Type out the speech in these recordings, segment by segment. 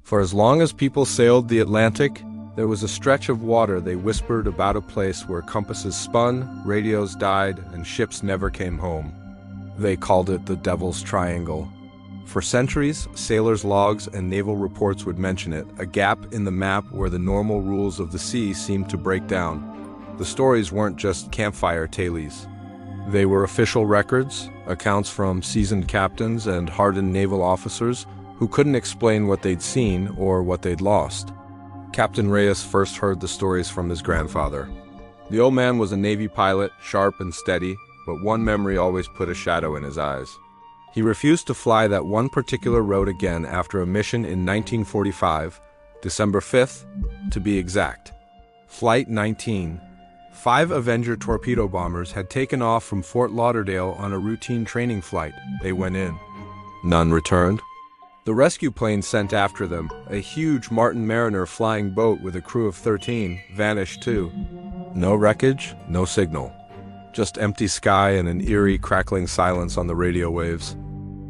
For as long as people sailed the Atlantic, there was a stretch of water they whispered about a place where compasses spun, radios died, and ships never came home. They called it the Devil's Triangle. For centuries, sailors' logs and naval reports would mention it, a gap in the map where the normal rules of the sea seemed to break down. The stories weren't just campfire tales. They were official records, accounts from seasoned captains and hardened naval officers who couldn't explain what they'd seen or what they'd lost. Captain Reyes first heard the stories from his grandfather. The old man was a Navy pilot, sharp and steady, but one memory always put a shadow in his eyes. He refused to fly that one particular route again after a mission in 1945, December 5th, to be exact. Flight 19. 5 Avenger torpedo bombers had taken off from Fort Lauderdale on a routine training flight. They went in. None returned. The rescue plane sent after them, a huge Martin Mariner flying boat with a crew of 13, vanished too. No wreckage, no signal. Just empty sky and an eerie, crackling silence on the radio waves.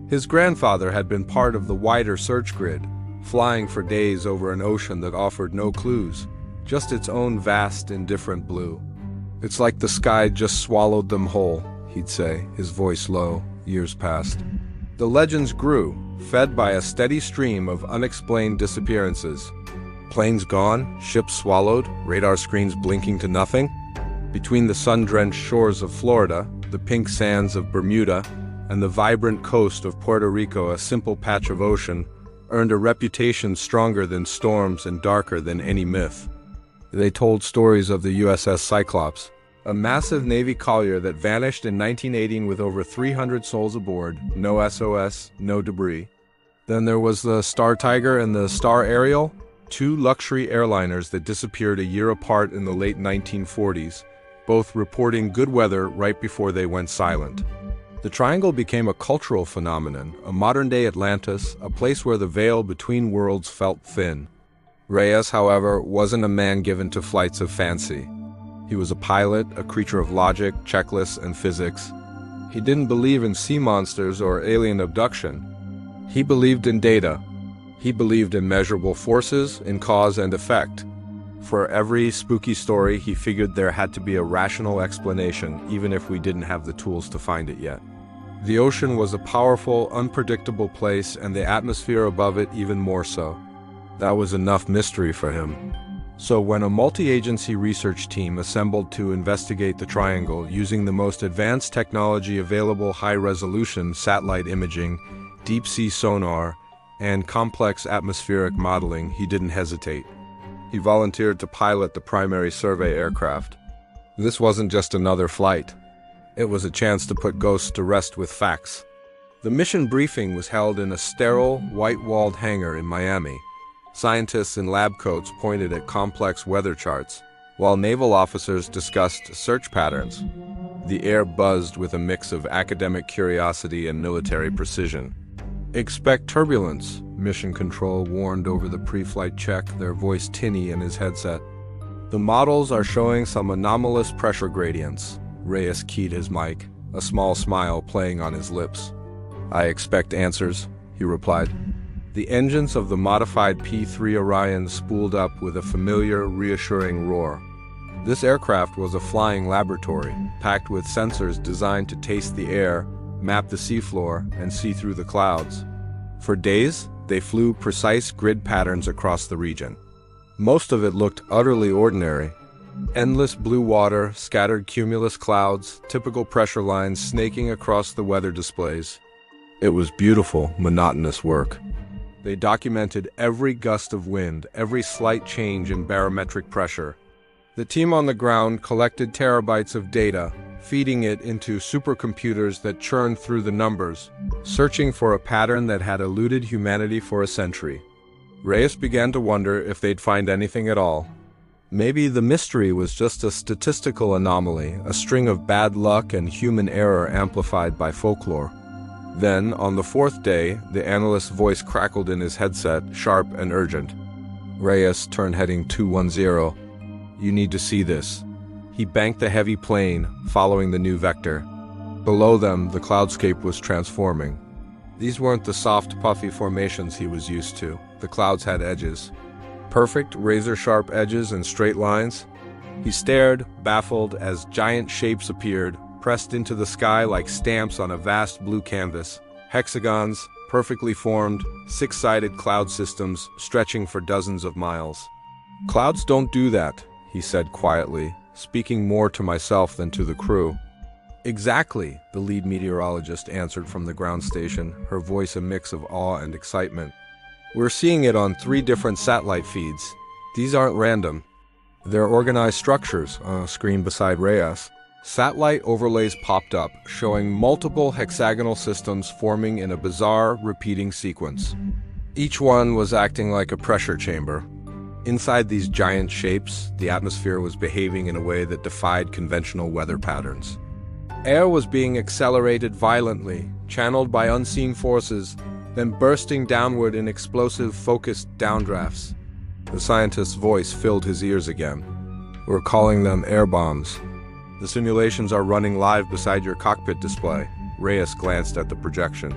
His grandfather had been part of the wider search grid, flying for days over an ocean that offered no clues, just its own vast, indifferent blue. "It's like the sky just swallowed them whole," he'd say, his voice low. Years passed. The legends grew, fed by a steady stream of unexplained disappearances. Planes gone, ships swallowed, radar screens blinking to nothing. Between the sun-drenched shores of Florida, the pink sands of Bermuda, and the vibrant coast of Puerto Rico, a simple patch of ocean earned a reputation stronger than storms and darker than any myth. They told stories of the USS Cyclops, a massive Navy collier that vanished in 1918 with over 300 souls aboard, no SOS, no debris. Then there was the Star Tiger and the Star Ariel, 2 luxury airliners that disappeared a year apart in the late 1940s, both reporting good weather right before they went silent. The Triangle became a cultural phenomenon, a modern-day Atlantis, a place where the veil between worlds felt thin. Reyes, however, wasn't a man given to flights of fancy. He was a pilot, a creature of logic, checklists, and physics. He didn't believe in sea monsters or alien abduction. He believed in data. He believed in measurable forces, in cause and effect. For every spooky story, he figured there had to be a rational explanation, even if we didn't have the tools to find it yet. The ocean was a powerful, unpredictable place, and the atmosphere above it even more so. That was enough mystery for him. So when a multi-agency research team assembled to investigate the Triangle using the most advanced technology available, high-resolution satellite imaging, deep-sea sonar, and complex atmospheric modeling, he didn't hesitate. He volunteered to pilot the primary survey aircraft. This wasn't just another flight. It was a chance to put ghosts to rest with facts. The mission briefing was held in a sterile, white-walled hangar in Miami. Scientists in lab coats pointed at complex weather charts, while naval officers discussed search patterns. The air buzzed with a mix of academic curiosity and military precision. "Expect turbulence," Mission Control warned over the pre-flight check, their voice tinny in his headset. "The models are showing some anomalous pressure gradients." Reyes keyed his mic, a small smile playing on his lips. "I expect answers," he replied. The engines of the modified P-3 Orion spooled up with a familiar, reassuring roar. This aircraft was a flying laboratory, packed with sensors designed to taste the air, map the seafloor, and see through the clouds. For days, they flew precise grid patterns across the region. Most of it looked utterly ordinary. Endless blue water, scattered cumulus clouds, typical pressure lines snaking across the weather displays. It was beautiful, monotonous work. They documented every gust of wind, every slight change in barometric pressure. The team on the ground collected terabytes of data, feeding it into supercomputers that churned through the numbers, searching for a pattern that had eluded humanity for a century. Reyes began to wonder if they'd find anything at all. Maybe the mystery was just a statistical anomaly, a string of bad luck and human error amplified by folklore. Then, on the 4th day, the analyst's voice crackled in his headset, sharp and urgent. Reyes turned heading 210. "You need to see this." He banked the heavy plane, following the new vector. Below them, the cloudscape was transforming. These weren't the soft, puffy formations he was used to. The clouds had edges. Perfect, razor-sharp edges and straight lines. He stared, baffled, as giant shapes appeared, pressed into the sky like stamps on a vast blue canvas. Hexagons, perfectly formed, six-sided cloud systems stretching for dozens of miles. "Clouds don't do that," he said quietly, speaking more to myself than to the crew. "Exactly," the lead meteorologist answered from the ground station, her voice a mix of awe and excitement. "We're seeing it on 3 different satellite feeds. These aren't random. They're organized structures," on a screen beside Reyes. Satellite overlays popped up, showing multiple hexagonal systems forming in a bizarre, repeating sequence. Each one was acting like a pressure chamber. Inside these giant shapes, the atmosphere was behaving in a way that defied conventional weather patterns. Air was being accelerated violently, channeled by unseen forces, then bursting downward in explosive, focused downdrafts. The scientist's voice filled his ears again. "We're calling them air bombs. The simulations are running live beside your cockpit display." Reyes glanced at the projection.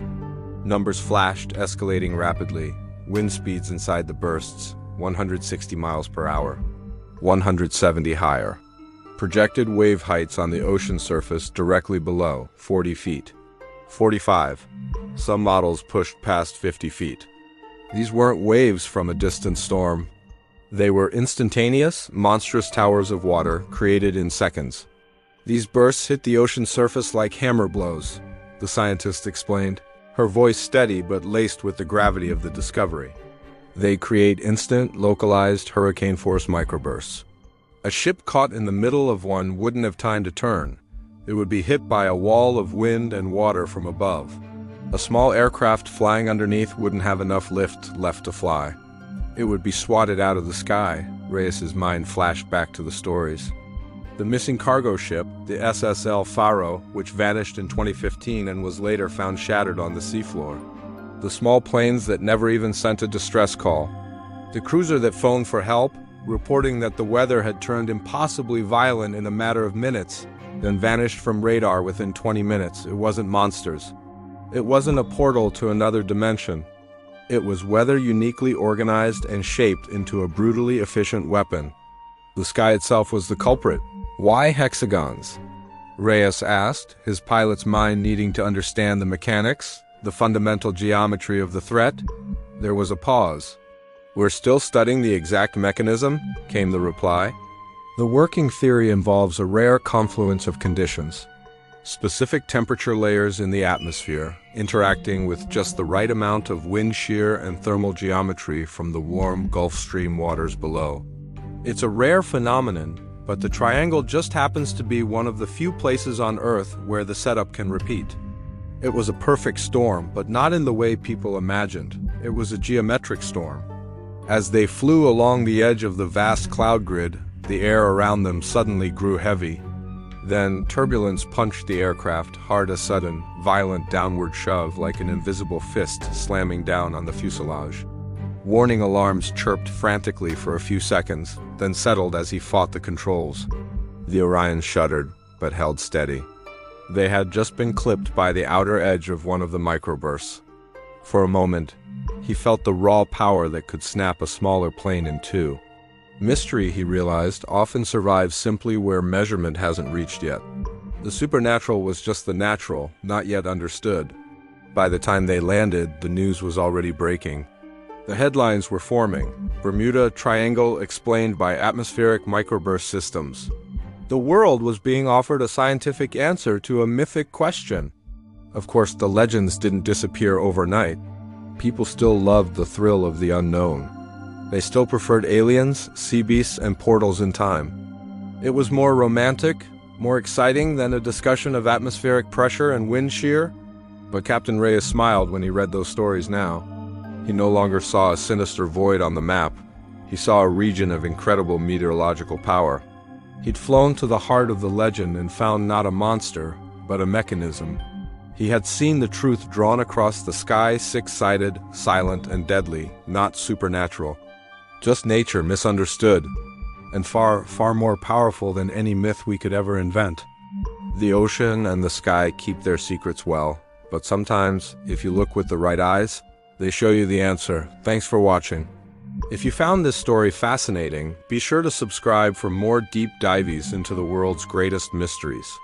Numbers flashed, escalating rapidly. Wind speeds inside the bursts, 160 miles per hour. 170 higher. Projected wave heights on the ocean surface directly below, 40 feet. 45. Some models pushed past 50 feet. These weren't waves from a distant storm. They were instantaneous, monstrous towers of water created in seconds. "These bursts hit the ocean surface like hammer blows," the scientist explained, her voice steady but laced with the gravity of the discovery. "They create instant, localized, hurricane-force microbursts. A ship caught in the middle of one wouldn't have time to turn. It would be hit by a wall of wind and water from above. A small aircraft flying underneath wouldn't have enough lift left to fly. It would be swatted out of the sky." Reyes's mind flashed back to the stories. The missing cargo ship, the SSL Faro, which vanished in 2015 and was later found shattered on the seafloor. The small planes that never even sent a distress call. The cruiser that phoned for help, reporting that the weather had turned impossibly violent in a matter of minutes, then vanished from radar within 20 minutes. It wasn't monsters. It wasn't a portal to another dimension. It was weather uniquely organized and shaped into a brutally efficient weapon. The sky itself was the culprit. "Why hexagons?" Reyes asked, his pilot's mind needing to understand the mechanics, the fundamental geometry of the threat. There was a pause. "We're still studying the exact mechanism," came the reply. "The working theory involves a rare confluence of conditions. Specific temperature layers in the atmosphere, interacting with just the right amount of wind shear and thermal geometry from the warm Gulf Stream waters below. It's a rare phenomenon, but the triangle just happens to be one of the few places on Earth where the setup can repeat. It was a perfect storm, but not in the way people imagined. It was a geometric storm. As they flew along the edge of the vast cloud grid, the air around them suddenly grew heavy. Then turbulence punched the aircraft, hard a sudden, violent downward shove like an invisible fist slamming down on the fuselage. Warning alarms chirped frantically for a few seconds, then settled as he fought the controls. The Orion shuddered, but held steady. They had just been clipped by the outer edge of one of the microbursts. For a moment, he felt the raw power that could snap a smaller plane in two. Mystery, he realized, often survives simply where measurement hasn't reached yet. The supernatural was just the natural, not yet understood. By the time they landed, the news was already breaking. The headlines were forming. Bermuda Triangle explained by atmospheric microburst systems. The world was being offered a scientific answer to a mythic question. Of course, the legends didn't disappear overnight. People still loved the thrill of the unknown. They still preferred aliens, sea beasts, and portals in time. It was more romantic, more exciting than a discussion of atmospheric pressure and wind shear. But Captain Reyes smiled when he read those stories now. He no longer saw a sinister void on the map. He saw a region of incredible meteorological power. He'd flown to the heart of the legend and found not a monster, but a mechanism. He had seen the truth drawn across the sky, six-sided, silent, and deadly, not supernatural. Just nature misunderstood, and far, far more powerful than any myth we could ever invent. The ocean and the sky keep their secrets well, but sometimes, if you look with the right eyes, They show you the answer. Thanks for watching. If you found this story fascinating, be sure to subscribe for more deep dives into the world's greatest mysteries.